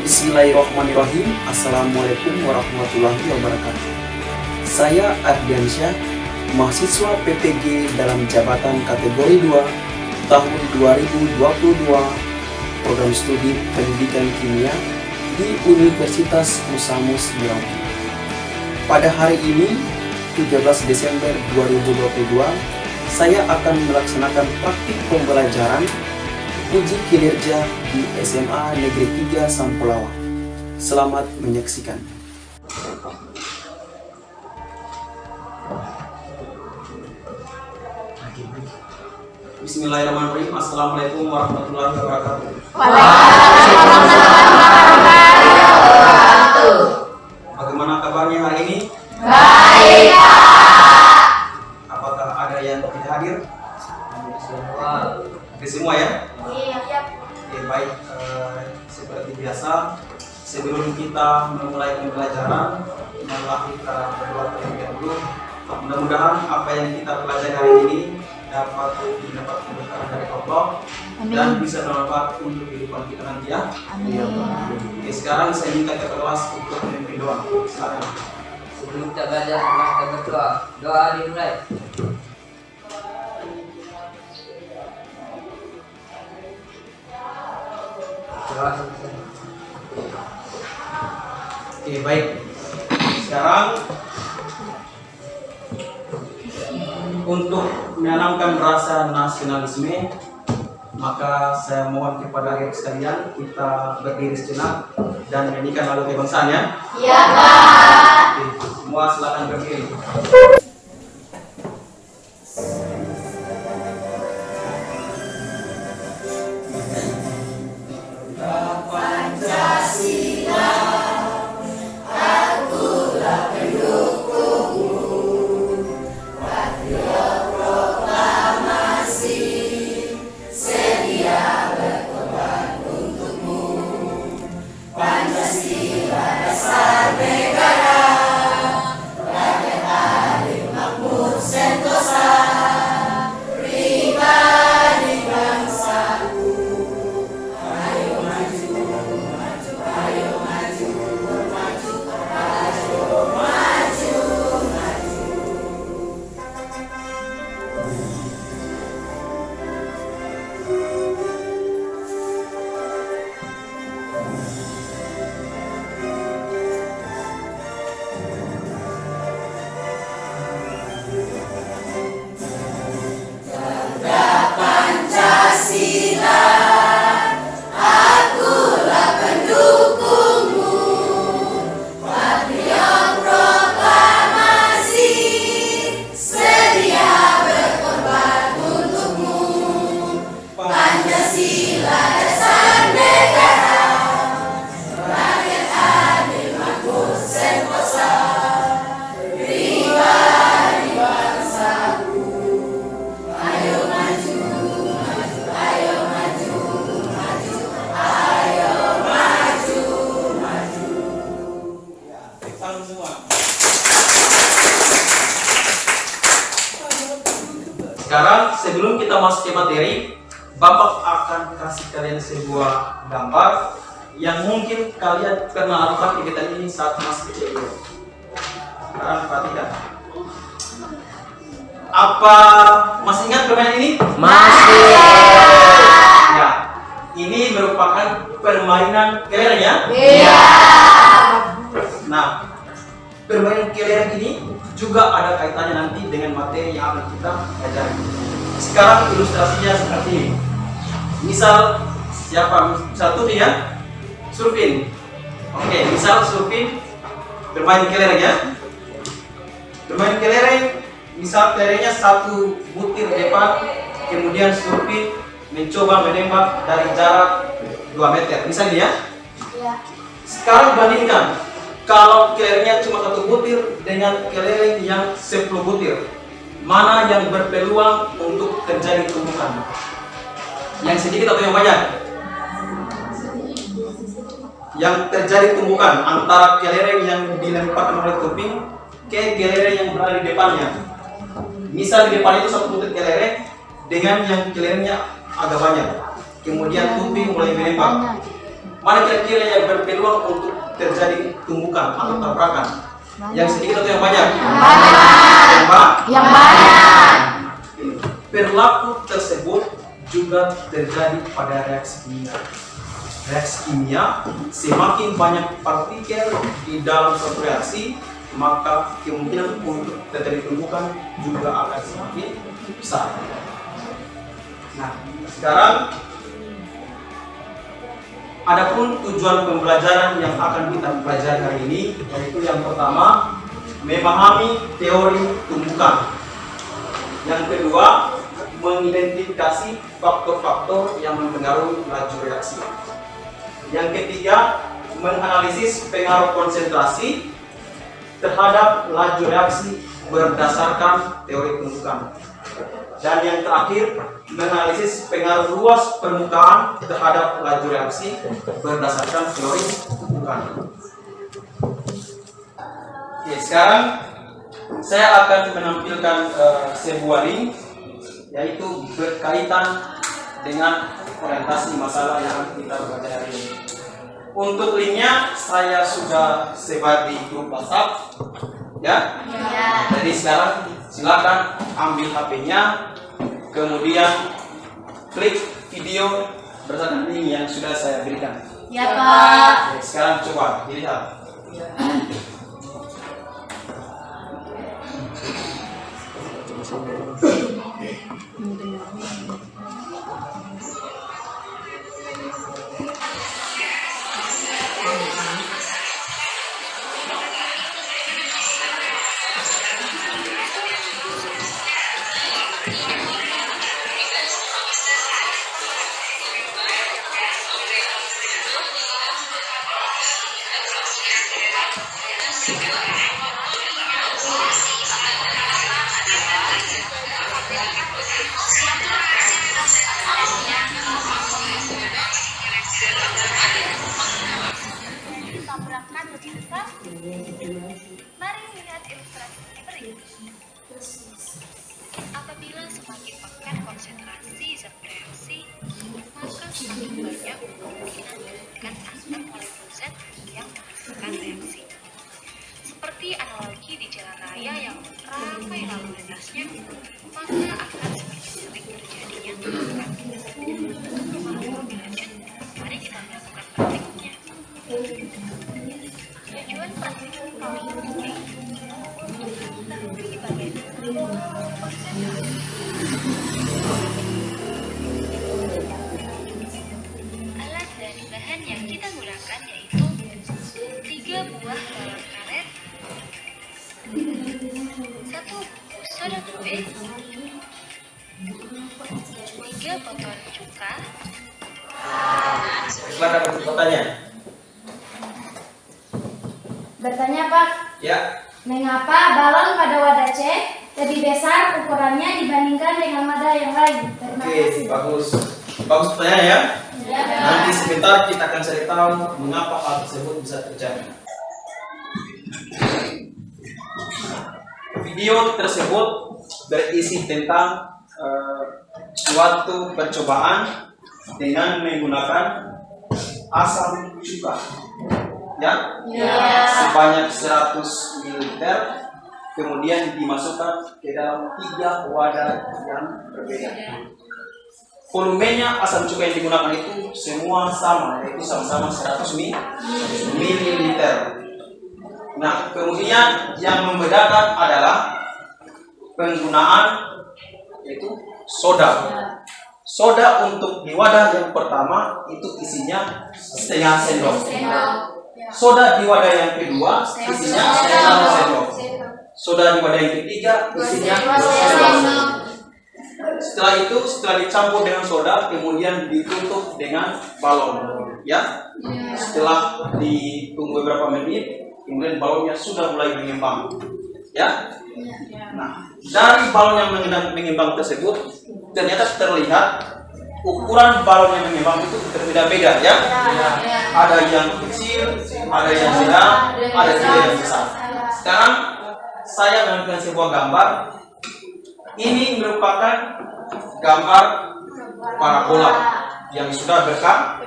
Bismillahirrahmanirrahim. Assalamualaikum warahmatullahi wabarakatuh. Saya Ardiansyah, mahasiswa PPG dalam jabatan kategori 2 tahun 2022, program studi pendidikan kimia di Universitas Musamus Merauke. Pada hari ini, 13 Desember 2022, saya akan melaksanakan praktik pembelajaran uji kinerja di SMA Negeri 3 Sampulawa. Selamat menyaksikan. Bismillahirrahmanirrahim. Assalamualaikum warahmatullahi wabarakatuh. Bagaimana kabarnya hari ini? Baik, Pak. Apakah ada yang tidak hadir? Hadir semua ya? Iya. Oke, baik. Seperti biasa, sebelum kita memulai pembelajaran, marilah kita berdoa terlebih dahulu. Mudah-mudahan apa yang kita pelajari hari ini dapat keberkahan dari Allah dan bisa bermanfaat untuk kehidupan kita nanti ya. Amin. Oke, sekarang saya minta ke kelas untuk memimpin doa. Silakan. Sebelum kita belajar, mari kita berdoa. Doa dimulai. Doa selesai. Oke, baik. Sekarang untuk menanamkan rasa nasionalisme, maka saya mohon kepada adik sekalian kita berdiri sejenak dan menyanyikan lagu kebangsaan ya. Iya, Pak. Oke, semua silakan berdiri. Sekarang sebelum kita masuk ke materi, Bapak akan kasih kalian sebuah gambar yang mungkin kalian pernah lakukan kegiatan ini saat masih kecil. Sekarang perhatikan. Apa masih ingat permainan ini? Masih. Ya, ini merupakan permainan kelereng ya? Iya. Nah, permainan kelereng ini juga ada kaitannya nanti dengan materi yang akan kita pelajari. Sekarang ilustrasinya seperti ini. Misal siapa? Misal Tuti ya? Surfin. Oke, misal Surfin bermain kelereng ya. Bermain kelereng, misal kelerengnya satu butir depan, kemudian Surfin mencoba menembak dari jarak 2 meter. Misalnya ya. Iya. Sekarang bandingkan kalau kelerengnya cuma satu butir dengan kelereng yang 10 butir, mana yang berpeluang untuk terjadi tumbukan? Yang sedikit atau yang banyak? Yang terjadi tumbukan antara kelereng yang dilemparkan oleh Tuping ke kelereng yang berada di depannya. Misal di depan itu satu butir kelereng dengan yang kelerengnya agak banyak. Kemudian Tuping mulai menembak. mana kira-kira yang berpeluang untuk terjadi tumbukan atau tabrakan? Yang sedikit atau yang banyak? Yang banyak. Perilaku tersebut juga terjadi pada reaksi kimia. Reaksi kimia, semakin banyak partikel di dalam suatu reaksi, maka kemungkinan untuk terjadi tumbukan juga akan semakin besar. Nah, sekarang adapun tujuan pembelajaran yang akan kita pelajari hari ini, yaitu yang pertama, memahami teori tumbukan. Yang kedua, mengidentifikasi faktor-faktor yang mempengaruhi laju reaksi. Yang ketiga, menganalisis pengaruh konsentrasi terhadap laju reaksi berdasarkan teori tumbukan. Dan yang terakhir, menganalisis pengaruh luas permukaan terhadap laju reaksi berdasarkan teori tumbukan. Oke, sekarang saya akan menampilkan sebuah link, yaitu berkaitan dengan orientasi masalah yang kita baca hari ini. Untuk linknya saya sudah sebar di grup WhatsApp, ya. Jadi sekarang silakan ambil HP-nya, kemudian klik video berdasarkan link yang sudah saya berikan. Ya, Pak. Oke, sekarang coba dilihat. Tabrakan lebih besar. Mari lihat ilustrasi berikut. Apabila semakin pekat konsentrasi zat reaksi, maka semakin banyak kemungkinan ditemukan antar molekul zat yang menghasilkan reaksi. Seperti analogi di jalan raya yang ramai lalu lintasnya, maka akan semakin sering terjadinya tabrakan. Untuk memahami lebih lanjut, mari kita melakukan praktiknya. Tujuan praktik kali ini di bagian alat dan bahan yang kita gunakan yaitu 3 buah balon karet, 1 bungkus soda kue, 3 botol cuka. Silakan untuk bertanya. Bertanya, Pak, Ya. mengapa balon pada wadah C lebih besar ukurannya dibandingkan dengan wadah yang lain? Terima Oke, kasih. bagus. Bagus pertanyaan ya. Ya, Pak. Nanti sebentar kita akan cari tahu mengapa hal tersebut bisa terjadi. Video tersebut berisi tentang suatu percobaan dengan menggunakan asam cuka, ya, sebanyak 100 ml, kemudian dimasukkan ke dalam 3 wadah yang berbeda. Volumenya asam cuka yang digunakan itu semua sama, yaitu sama-sama 100 ml. Nah, kemudian yang membedakan adalah penggunaan yaitu soda. Soda untuk di wadah yang pertama itu isinya setengah sendok. Soda di wadah yang kedua isinya setengah sendok. Soda di wadah yang ketiga isinya setengah sendok. Setelah itu, setelah dicampur dengan soda, kemudian ditutup dengan balon, ya. Setelah ditunggu beberapa menit, kemudian balonnya sudah mulai mengembang, ya. Nah, dari balon yang mengembang tersebut, ternyata terlihat ukuran balon yang mengembang itu berbeda-beda, ya. Ada yang kecil, ada yang sedang, ada juga yang besar. Sekarang saya menampilkan sebuah gambar. Ini merupakan gambar parabola yang sudah berkarat.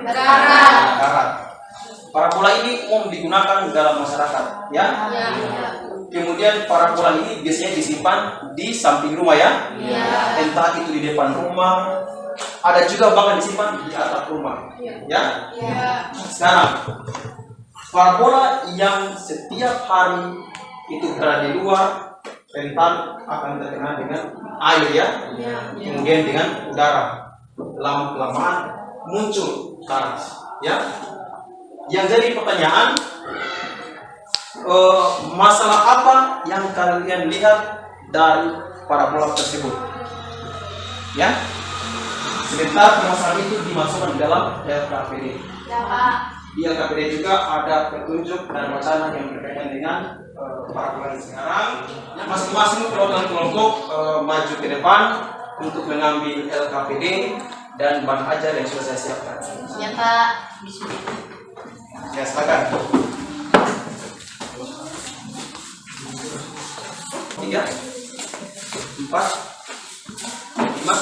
Parabola ini umum digunakan dalam masyarakat, ya. Kemudian parabola ini biasanya disimpan di samping rumah, ya. Entah itu di depan rumah, ada juga bahkan disimpan di atap rumah, ya. Sekarang parabola yang setiap hari itu berada di luar rentan akan terkena dengan air, ya. Kemudian dengan udara, lama-kelamaan muncul panas, ya. Yang jadi pertanyaan, masalah apa yang kalian lihat dari parabola tersebut, ya? Sebentar permasalahan itu dimasukkan dalam LKPD. Di LKPD juga ada petunjuk dan wacana yang berkaitan dengan parabola sekarang. Masing-masing kelompok maju ke depan untuk mengambil LKPD dan bahan ajar yang sudah saya siapkan. Ya Pak. Ya, silakan. 3, 4, 5,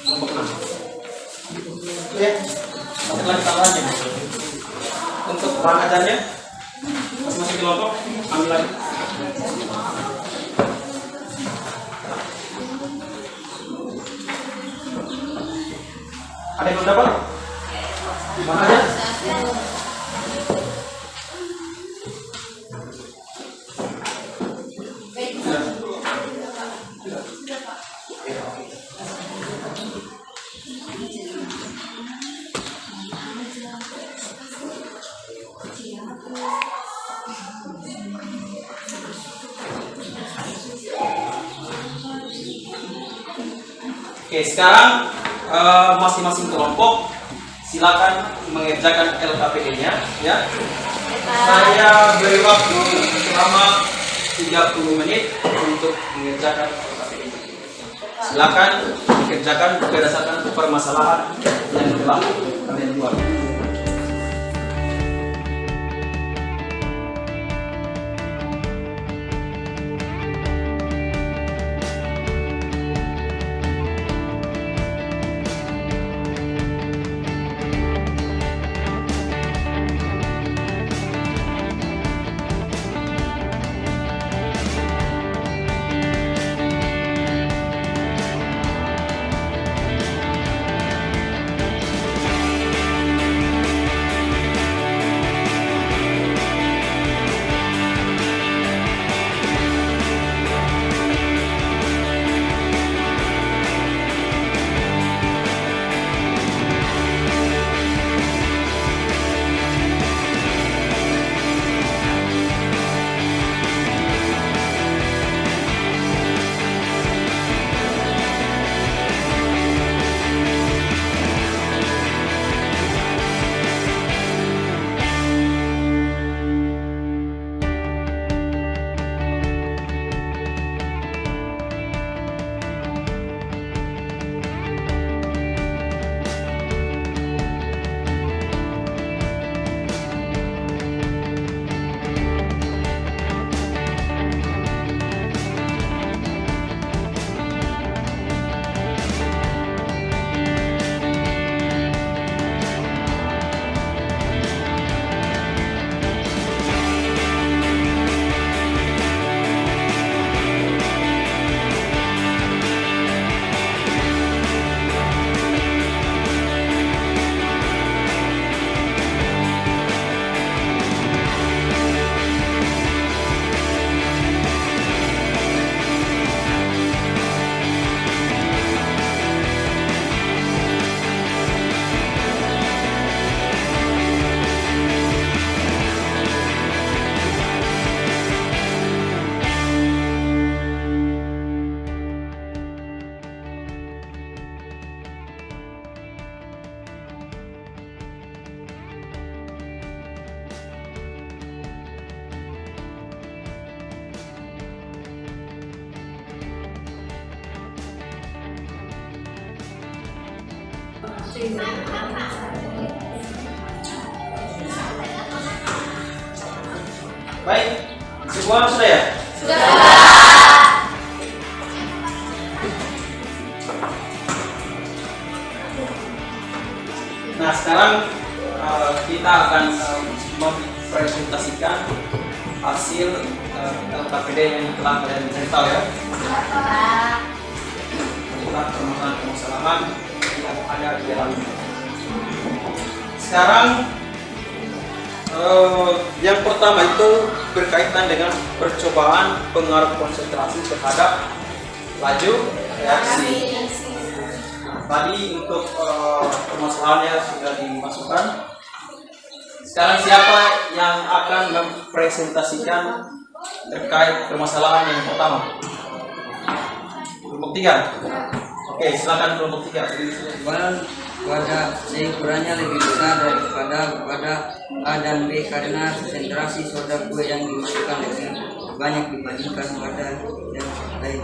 kelompok 6. Oke, kita lagi tambahannya. Untuk bahan ajarnya, masing-masing kelompok ambil lagi. Ada yang belum dapat? Bahan ajar? Oke, sekarang masing-masing kelompok silakan mengerjakan LKPD-nya, ya. Saya beri waktu selama 30 menit untuk mengerjakan LKPD-nya. Silakan dikerjakan berdasarkan permasalahan yang telah kalian buat. Baik, semua sudah ya? Sudah. Nah, sekarang kita akan mempresentasikan hasil LKPD yang telah kalian cari tahu ya. Itulah permasalahan yang ada di dalamnya. Sekarang yang pertama itu berkaitan dengan percobaan pengaruh konsentrasi terhadap laju reaksi. Tadi untuk permasalahannya sudah dimasukkan. Sekarang siapa yang akan mempresentasikan terkait permasalahan yang pertama? Kelompok 3. Oke, silakan kelompok 3. Bal pada C ukurannya lebih besar daripada pada A dan B karena konsentrasi soda kue yang dimasukkan lebih banyak dibandingkan pada yang lain.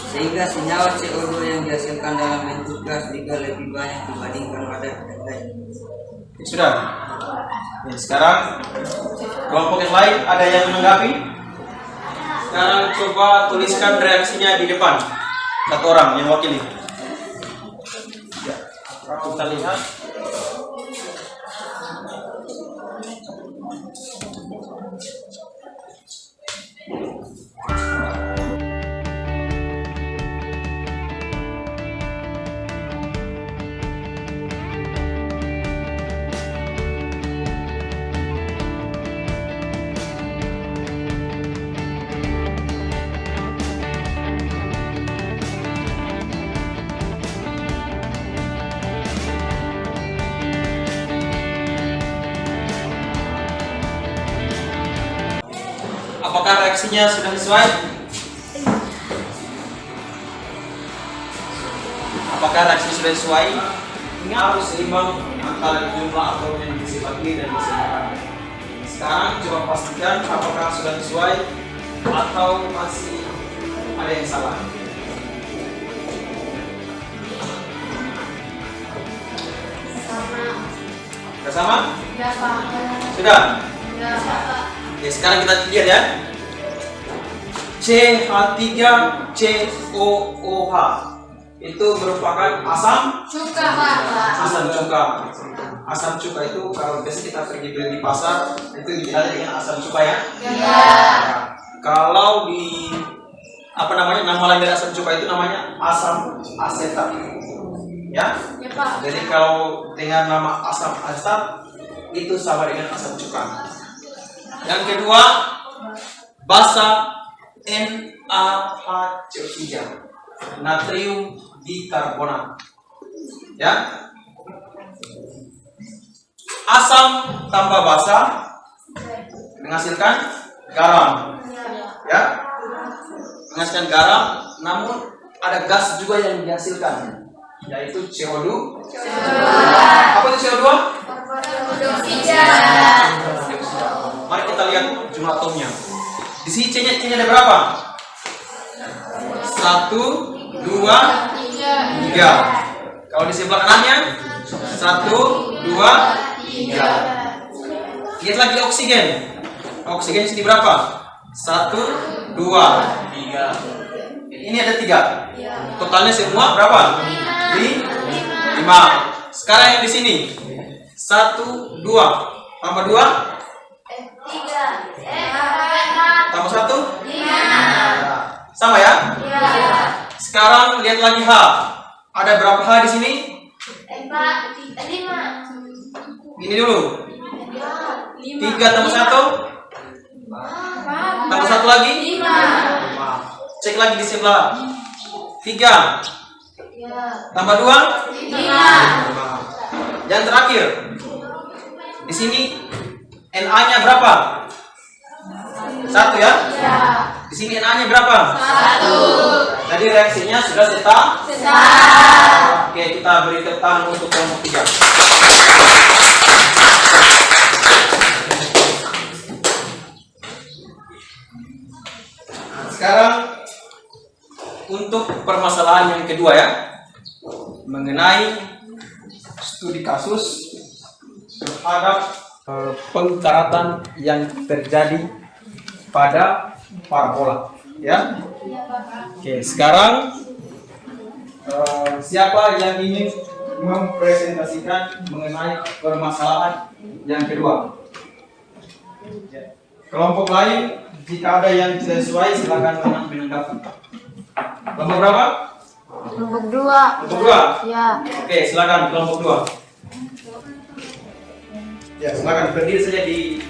Sehingga senyawa CO2 yang dihasilkan dalam bentuk gas juga lebih banyak dibandingkan pada yang lain. Sudah. Ya, sekarang kelompok yang lain ada yang menanggapi? Sekarang coba tuliskan reaksinya di depan. Satu orang yang wakili. Ya, kita lihat. Apakah reaksinya sudah sesuai? Apakah reaksi sudah sesuai? Ingat harus seimbang antara jumlah atom yang bersifat kiri dan bersifat A. Sekarang coba pastikan apakah sudah sesuai atau masih ada yang salah. Sudah sama? Sudah? Oke, sekarang kita lihat ya. CH3COOH itu merupakan asam cuka. Asam cuka itu kalau biasa kita pergi beli di pasar itu dijual dengan asam cuka ya. Nah, kalau di nama lain dari asam cuka itu namanya asam asetat. Ya. Jadi kalau dengan nama asam asetat itu sama dengan asam cuka. Yang kedua, basa NaHCO3, natrium dikarbonat. Ya. Asam tambah basa menghasilkan garam. Ya. Menghasilkan garam, namun ada gas juga yang dihasilkan, yaitu CO2. Apa itu CO2? Mari kita lihat jumlah atomnya. Di sini C-nya ada berapa? 1, 2, 3. Kalau di sebelah kanannya 1, 2, 3. Lihat lagi oksigen. Oksigen di sini berapa? 1, 2, 3. Ini ada 3. Totalnya semua berapa? 5. Sekarang yang di sini 1, 2 tambah 2 tambah 1 sama ya? Sekarang lihat lagi H. Ada berapa H di sini? 5. Ini dulu. 3 tambah 1 tambah 1 lagi 5. Cek lagi di sebelah. 3 tambah 2 5. Yang terakhir di sini Na-nya berapa? 1 ya? Di sini Na-nya berapa? 1. Jadi reaksinya sudah seta. Oke, kita beri tepuk tangan untuk kelompok 3. Sekarang untuk permasalahan yang kedua ya, mengenai studi kasus terhadap pengkaratan yang terjadi pada parabola ya. Oke, sekarang siapa yang ingin mempresentasikan mengenai permasalahan yang kedua. Kelompok lain, jika ada yang tidak sesuai, silakan menanggapi. Kelompok berapa? Kelompok 2. Kelompok 2? Ya. Oke, silakan kelompok 2. Ya, silakan berdiri saja di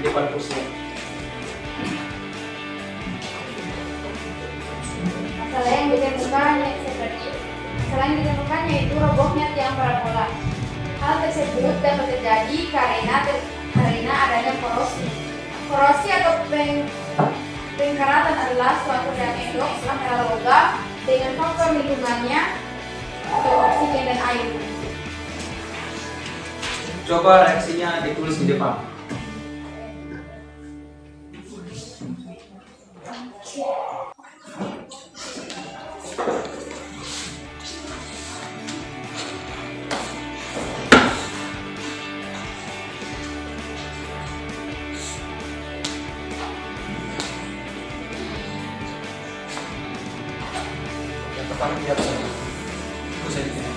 depan kursinya. Masalah yang ditemukan yaitu robohnya tiang parabola. Hal tersebut dapat terjadi karena adanya korosi. Korosi atau pengkaratan adalah suatu reaksi redoks antara logam dengan faktor lingkungannya atau oksigen dan air. Coba reaksinya ditulis di depan. Yang pertama dia harus fokus di sini.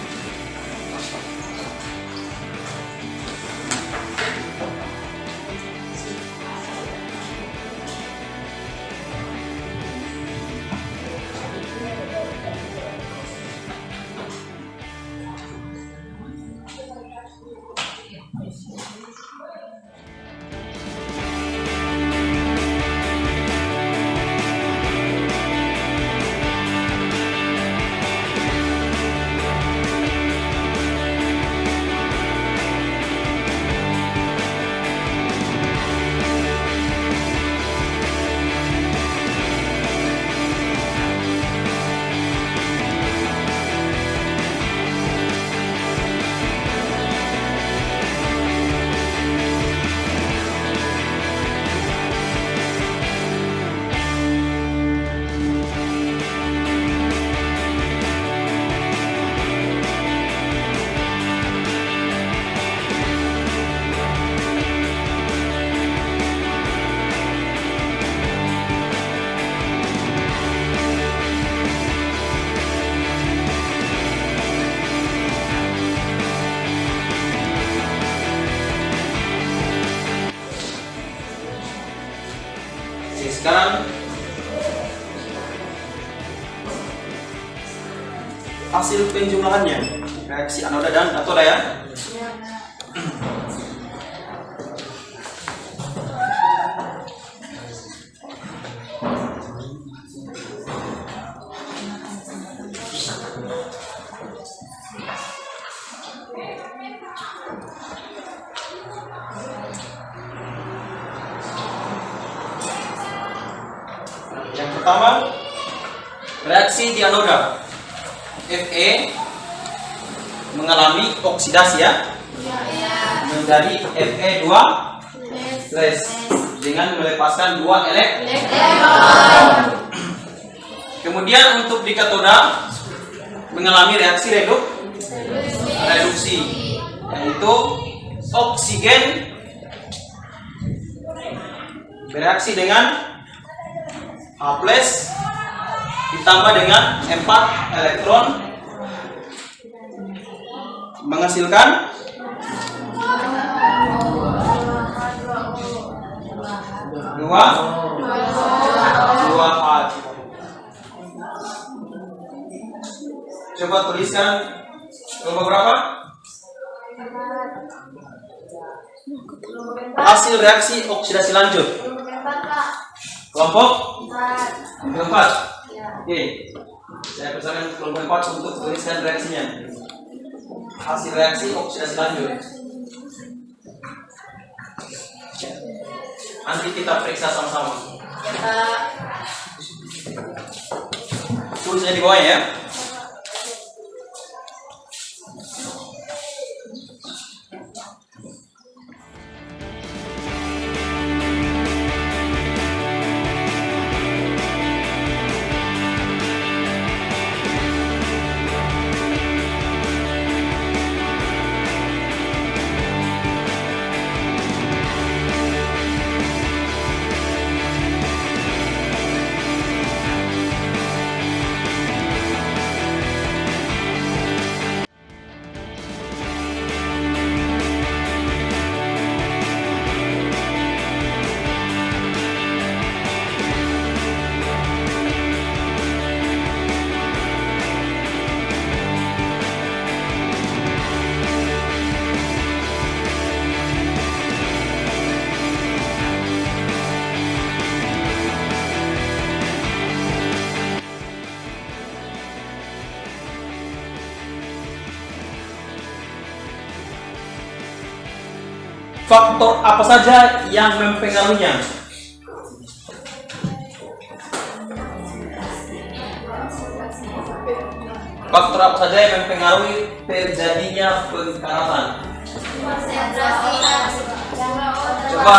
Sekarang hasil penjumlahannya reaksi anoda dan katoda ya. Yang pertama, reaksi di anoda Fe mengalami oksidasi ya, menjadi Fe2 dengan melepaskan 2 elektron. Kemudian untuk di katoda mengalami reaksi reduksi, yaitu oksigen bereaksi dengan H+ ditambah dengan 4 elektron menghasilkan 2H. Coba tuliskan kelompok berapa? Hasil reaksi oksidasi lanjut. Kelompok 4. Oke. Saya persilakan kelompok 4 untuk tuliskan reaksinya. Hasil reaksi oksidasi lanjut. Nanti kita periksa sama-sama. Tulisnya di bawah ya. faktor apa saja yang mempengaruhinya? Faktor apa saja yang mempengaruhi terjadinya pengkaratan? Coba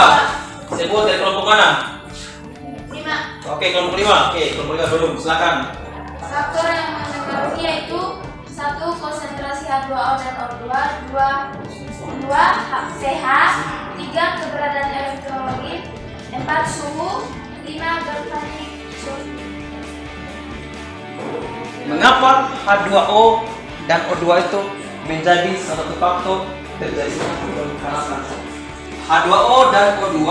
sebut dari kelompok mana? 5. Oke, kelompok 5. Oke, kelompok 5 belum. Silakan. Faktor yang mempengaruhi yaitu 1. Konsentrasi H2O dan O2, 2 pH, 3 keberadaan elektrolit, 4 suhu, 5 galvanik. Mengapa H2O dan O2 itu menjadi salah satu faktor terjadinya pengkaratan? H2O dan O2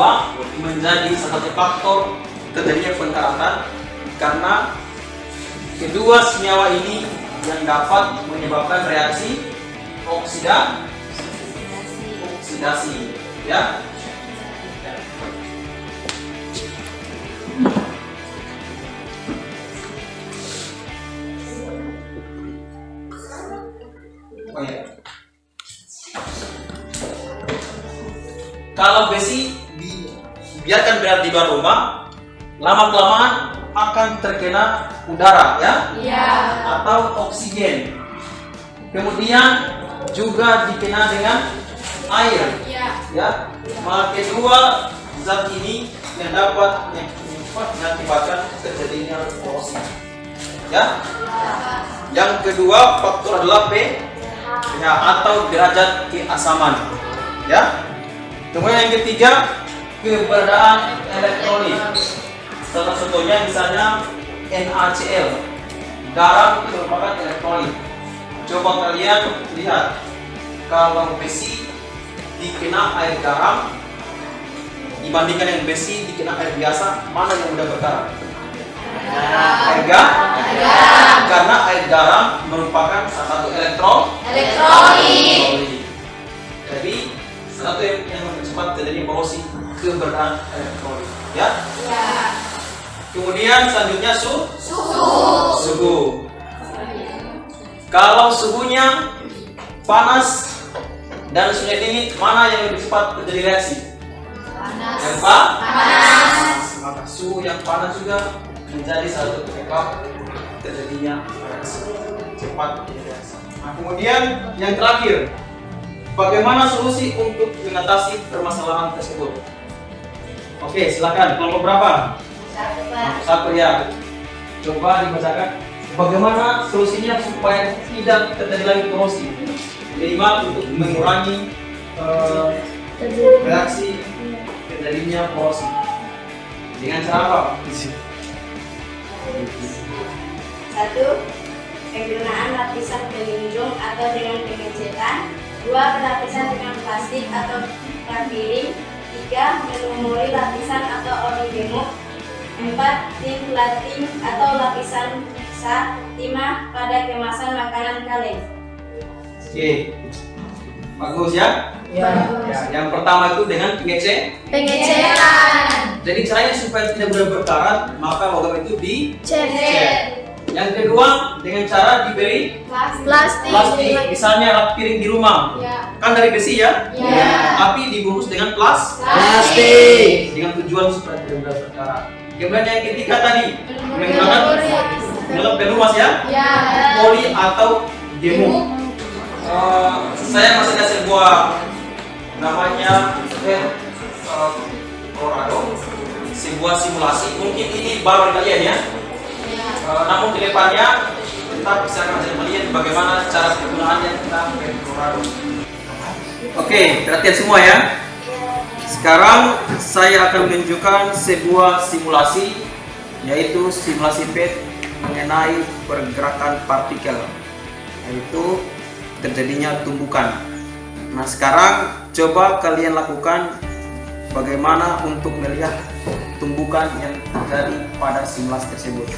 menjadi salah satu faktor terjadinya pengkaratan karena kedua senyawa ini yang dapat menyebabkan reaksi oksidasi, ya. Oh ya. Kalau besi dibiarkan berada di luar rumah, lama-kelamaan akan terkena udara, ya, atau oksigen. Kemudian juga dikena dengan air, ya. Maka kedua zat ini yang dapat mengakibatkan terjadinya korosi, ya. Yang kedua faktor adalah pH atau derajat keasaman, ya. Kemudian yang ketiga keberadaan elektrolit. Salah satunya misalnya NaCl, garam itu merupakan elektrolit. Coba kalian lihat, kalau besi dikena air garam dibandingkan dengan besi dikena air biasa, mana yang mudah berkarat? Air garam. Karena air garam merupakan salah satu elektrolit. Jadi salah satu yang cepat terjadi korosi keberadaan elektrolit, ya. Kemudian selanjutnya suhu. Kalau suhunya panas dan suhunya dingin, mana yang lebih cepat terjadi reaksi? Yang panas. Maka suhu yang panas juga menjadi salah satu penyebab terjadinya reaksi cepat terjadi reaksi. Nah, kemudian yang terakhir, bagaimana solusi untuk mengatasi permasalahan tersebut? Oke, silakan. Kelompok berapa? 1 ya. Coba dibacakan. Bagaimana solusinya supaya tidak terjadi lagi korosi? Minimal untuk mengurangi reaksi terjadinya korosi. Dengan cara apa? 1. Penggunaan lapisan pelindung atau dengan pengecetan. 2. Pelapisan dengan plastik atau piring. 3. Melumuri lapisan atau oli gemuk. 4. Tim plating atau lapisan sisa. 5. Pada kemasan makanan kaleng. Oke, bagus ya? Ya. Yang pertama itu dengan Pengecetan. Jadi caranya supaya tidak mudah berkarat, maka logam itu Cet. Yang kedua dengan cara diberi Plastik. misalnya rak piring di rumah, kan dari besi ya, tapi dibungkus dengan plastik dengan tujuan supaya tidak mudah berkarat. Kemudian yang ketiga tadi menggunakan dalam pelumas ya, poli atau gemuk. Saya masih ada sebuah namanya Colorado, sebuah simulasi. Mungkin ini baru kalian ya. Namun di depannya kita bisa akan melihat bagaimana cara penggunaannya tentang Colorado. Oke, perhatian semua ya. Sekarang saya akan menunjukkan sebuah simulasi, yaitu simulasi PET mengenai pergerakan partikel, yaitu terjadinya tumbukan. Nah, sekarang coba kalian lakukan bagaimana untuk melihat tumbukan yang terjadi pada simulasi tersebut.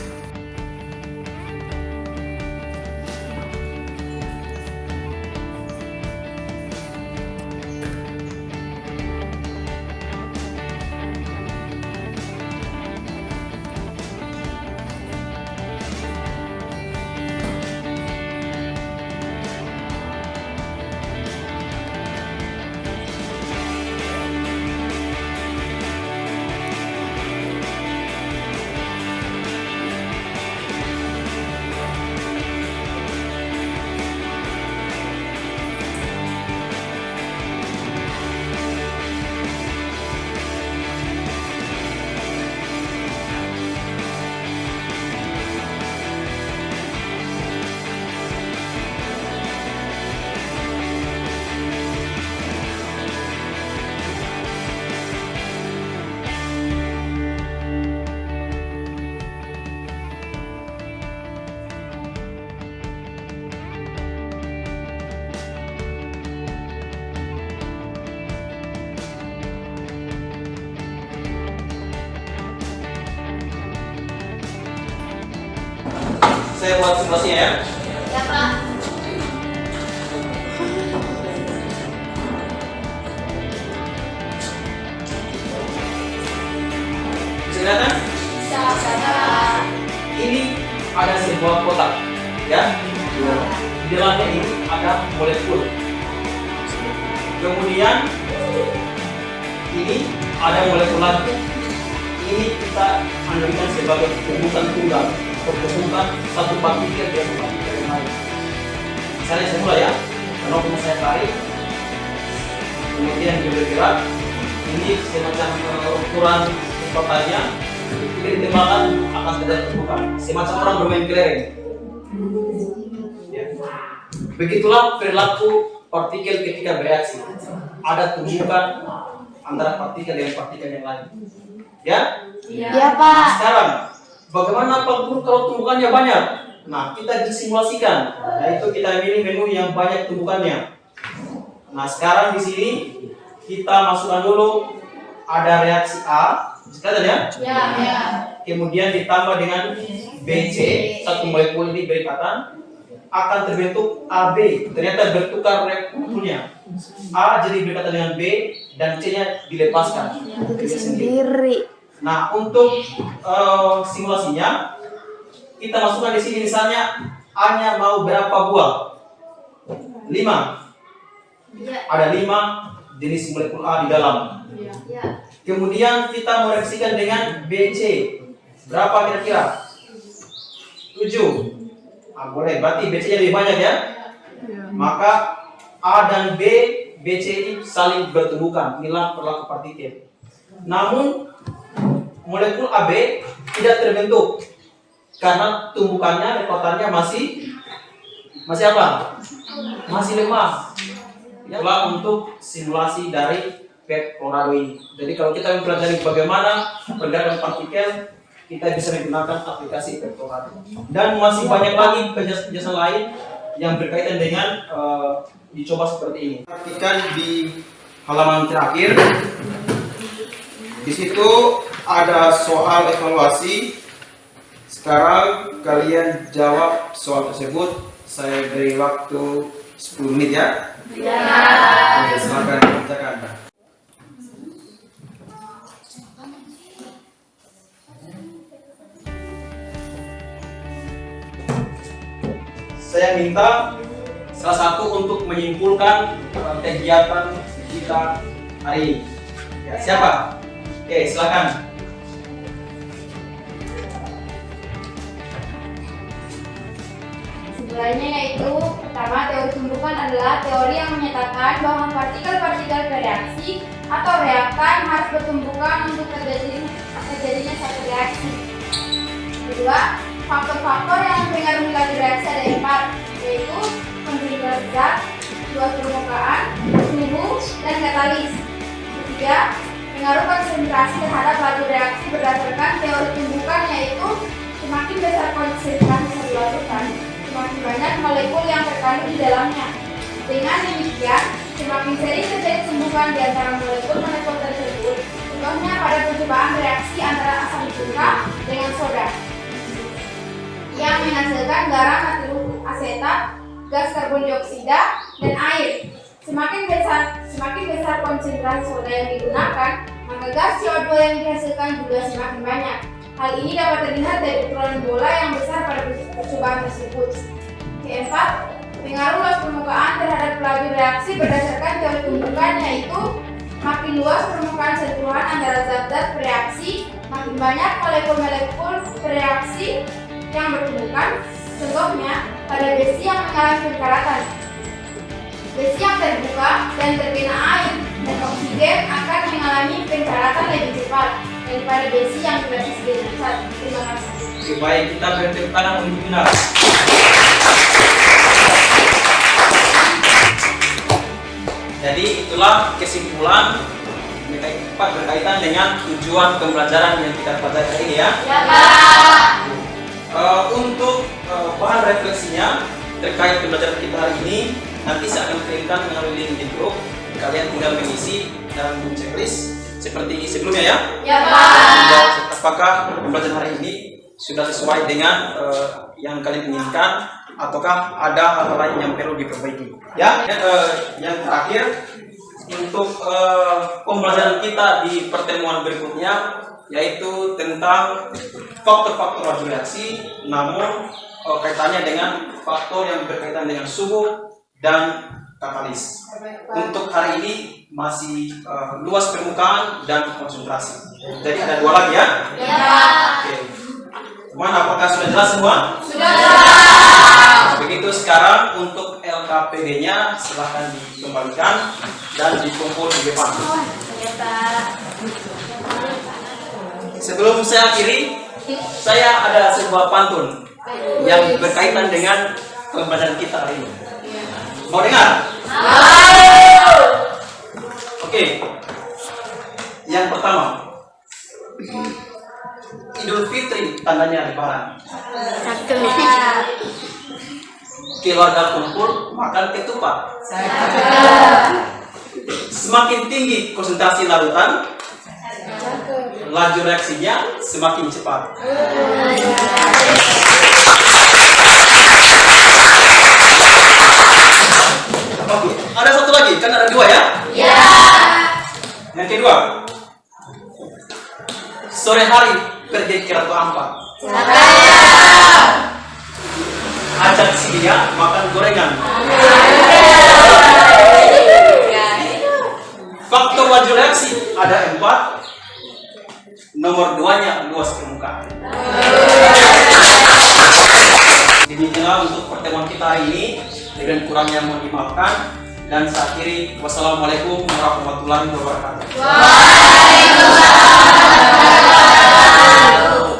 Saya buat simulasinya ya. Ya, Pak. Bisa kelihatan? Bisa, Pak. Ini ada sebuah kotak, ya. Di dalamnya ini ada molekul. Kemudian ini ada molekul lagi. Ini kita analikan sebagai tumbukan tunggal, pertumbukan satu partikel dari partikel yang lain. Misalnya saya mulai ya, kalau saya tarik, kemudian dia bergerak. Ini semacam ukuran kotanya. Jika ditembakkan akan terjadi tumbukan, semacam orang bermain kelereng. Ya. Begitulah perilaku partikel ketika bereaksi. Ada tumbukan antara partikel dengan partikel yang lain. Ya? Ya, Pak. Sekarang, bagaimana kalau tumbukannya banyak? Nah, kita disimulasikan, yaitu kita pilih menu yang banyak tumbukannya. Nah, sekarang di sini kita masukkan dulu ada reaksi A, kelihatan ya? Ya. Kemudian ditambah dengan BC, satu molekul ini berikatan, akan terbentuk AB. Ternyata bertukar molekulnya. A jadi berikatan dengan B dan C-nya dilepaskan. Dia sendiri. Nah, untuk simulasinya kita masukkan di sini misalnya A-nya mau berapa buah? 5. Ya. Ada 5 jenis molekul A di dalam. Ya. Kemudian kita mereaksikan dengan BC. Berapa kira-kira? 7. Ah, boleh, berarti BC-nya lebih banyak ya? Maka A dan BC ini saling bertemukan. Inilah perilaku partikel. Namun molekul AB tidak terbentuk karena tumbukannya, rekotannya masih apa? Masih lemah. Itulah untuk simulasi dari PET Colorado ini. Jadi kalau kita mempelajari bagaimana pergerakan partikel, kita bisa menggunakan aplikasi PET Colorado. Dan masih banyak lagi penjelasan lain yang berkaitan dengan dicoba seperti ini. Perhatikan di halaman terakhir. Di situ ada soal evaluasi. Sekarang kalian jawab soal tersebut. Saya beri waktu 10 menit ya. Oke, silakan dibacakan. Saya minta salah satu untuk menyimpulkan kegiatan kita hari ini. Ya, siapa? Oke, silakan. Kesimpulannya yaitu pertama, teori tumbukan adalah teori yang menyatakan bahwa partikel-partikel bereaksi atau reaktan harus bertumbukan untuk terjadinya satu reaksi. Kedua, faktor-faktor yang mempengaruhi laju reaksi ada 4, yaitu pemberian zat, luas permukaan, suhu, dan katalis. Ketiga, pengaruh konsentrasi terhadap laju reaksi berdasarkan teori tumbukan, yaitu semakin besar konsentrasi satu larutan, semakin banyak molekul yang terkandung di dalamnya. Dengan demikian, semakin sering terjadi tumbukan di antara molekul-molekul tersebut. Contohnya pada percobaan reaksi antara asam cuka dengan soda yang menghasilkan garam natrium asetat, gas karbon dioksida, dan air. Semakin besar konsentrasi soda yang digunakan, maka gas CO2 yang dihasilkan juga semakin banyak. Hal ini dapat terlihat dari ukuran bola yang besar pada percobaan tersebut. Keempat, pengaruh luas permukaan terhadap laju reaksi berdasarkan teori tumbukan, yaitu makin luas permukaan sentuhan antara zat-zat bereaksi, makin banyak molekul-molekul bereaksi yang bertumbukan. Contohnya pada besi yang mengalami penkaratan. Besi yang terbuka dan terkena air dan oksigen akan mengalami penkaratan lebih cepat daripada besi yang tidak oksigenisasi. Terima kasih. Supaya kita bertepuk tangan untuk benar. Jadi itulah kesimpulan berkaitan dengan tujuan pembelajaran yang kita pelajari hari ini ya. Ya, Pak. Untuk bahan refleksinya terkait pembelajaran kita hari ini, nanti saya akan kirimkan melalui link di grup. Kalian tinggal mengisi dan checklist seperti sebelumnya ya. Ya, Pak. Apakah pembelajaran hari ini sudah sesuai dengan yang kalian inginkan, ataukah ada hal lain yang perlu diperbaiki? Ya, yang terakhir untuk pembelajaran kita di pertemuan berikutnya yaitu tentang faktor-faktor laju reaksi, namun kaitannya dengan faktor yang berkaitan dengan suhu dan katalis. Untuk hari ini masih luas permukaan dan konsentrasi. Jadi ada 2 lagi ya? Ya. Oke. Teman, apakah sudah jelas semua? Sudah. Begitu, sekarang untuk LKPD-nya silahkan dikembalikan dan dikumpul di depan. Sebelum saya akhiri, saya ada sebuah pantun yang berkaitan dengan pembelajaran kita hari ini. Mau dengar? Oke. Yang pertama, Idul Fitri tandanya Lebaran. Keluarga kumpul makan ketupat. Semakin tinggi konsentrasi larutan, laju reaksinya semakin cepat. Oke, ada satu lagi, kan ada 2 ya? Ya. Yang kedua, sore hari pergi ke Ratu Ampat. Ajak si dia makan gorengan. Faktor laju reaksi ada 4. Nomor 2-nya luas permukaan. Demikianlah untuk pertemuan kita hari ini. Dengan kurangnya mohon dimaafkan. Dan saya akhiri, wassalamualaikum warahmatullahi wabarakatuh. Waalaikumsalam.